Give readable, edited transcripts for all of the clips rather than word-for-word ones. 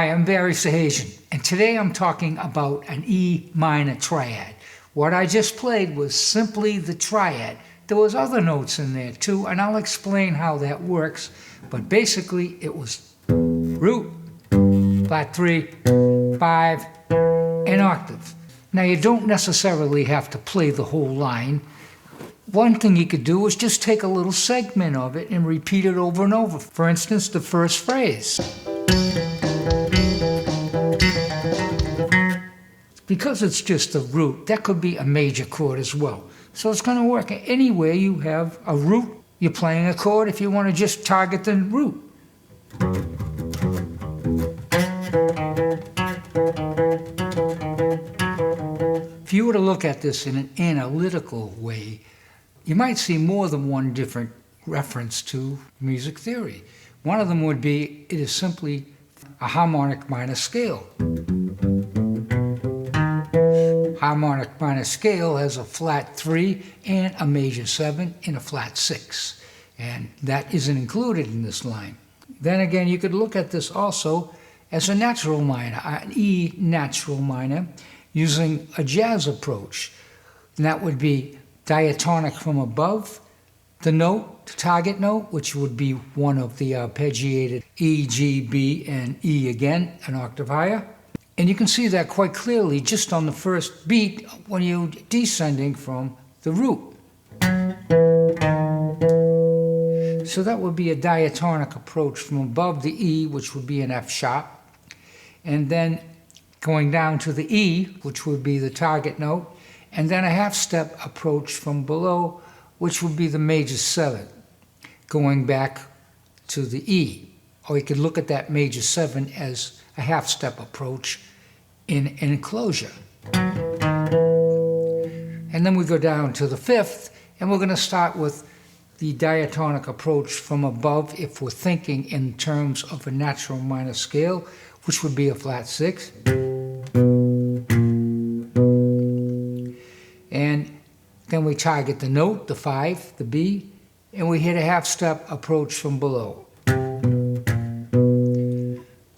Hi, I'm Barry Sahajian, and today I'm talking about an E minor triad. What I just played was simply the triad. There was other notes in there too, and I'll explain how that works, but basically it was root, flat 3, 5, and octave. Now you don't necessarily have to play the whole line. One thing you could do is just take a little segment of it and repeat it over and over. For instance, the first phrase. Because it's just a root, that could be a major chord as well. So it's going to work anywhere you have a root. You're playing a chord if you want to just target the root. If you were to look at this in an analytical way, you might see more than one different reference to music theory. One of them would be, it is simply a harmonic minor scale. Harmonic minor scale has a flat 3 and a major 7 and a flat 6. And that isn't included in this line. Then again, you could look at this also as a natural minor, an E natural minor, using a jazz approach. And that would be diatonic from above the note, the target note, which would be one of the arpeggiated E, G, B, and E again, an octave higher. And you can see that quite clearly just on the first beat when you're descending from the root. So that would be a diatonic approach from above the E, which would be an F sharp, and then going down to the E, which would be the target note, and then a half-step approach from below, which would be the major 7, going back to the E. Or you could look at that major 7 as a half-step approach in an enclosure. And then we go down to the 5th, and we're going to start with the diatonic approach from above if we're thinking in terms of a natural minor scale, which would be a flat 6. And then we target the note, the 5, the B, and we hit a half-step approach from below.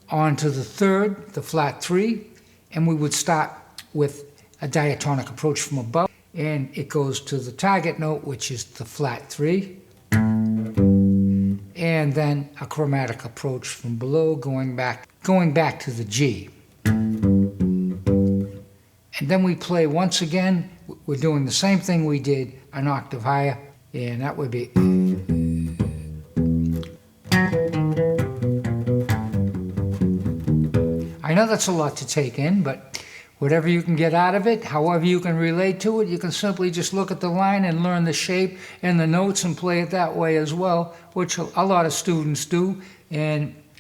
On to the 3rd, the flat 3, and we would start with a diatonic approach from above, and it goes to the target note, which is the flat 3, and then a chromatic approach from below, going back to the G. And then we play once again. We're doing the same thing we did an octave higher, and that would be. I know that's a lot to take in, but whatever you can get out of it, however you can relate to it, you can simply just look at the line and learn the shape and the notes and play it that way as well, which a lot of students do.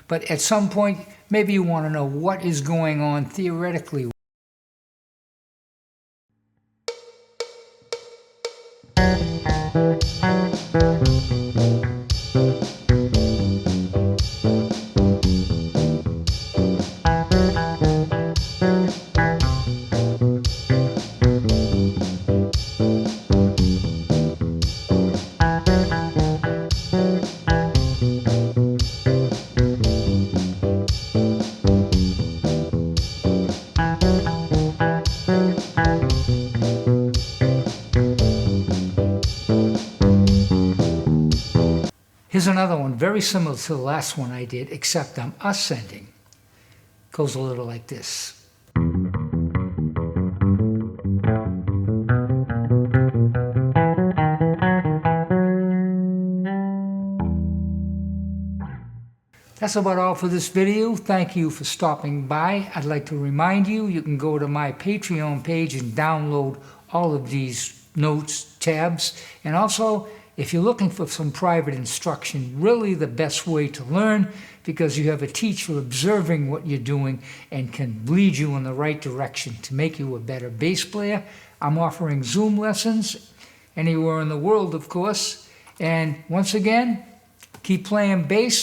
But at some point, maybe you want to know what is going on theoretically. Here's another one, very similar to the last one I did, except I'm ascending. Goes a little like this. That's about all for this video. Thank you for stopping by. I'd like to remind you, you can go to my Patreon page and download all of these notes, tabs, and also if you're looking for some private instruction, really the best way to learn, because you have a teacher observing what you're doing and can lead you in the right direction to make you a better bass player. I'm offering Zoom lessons anywhere in the world, of course. And once again, keep playing bass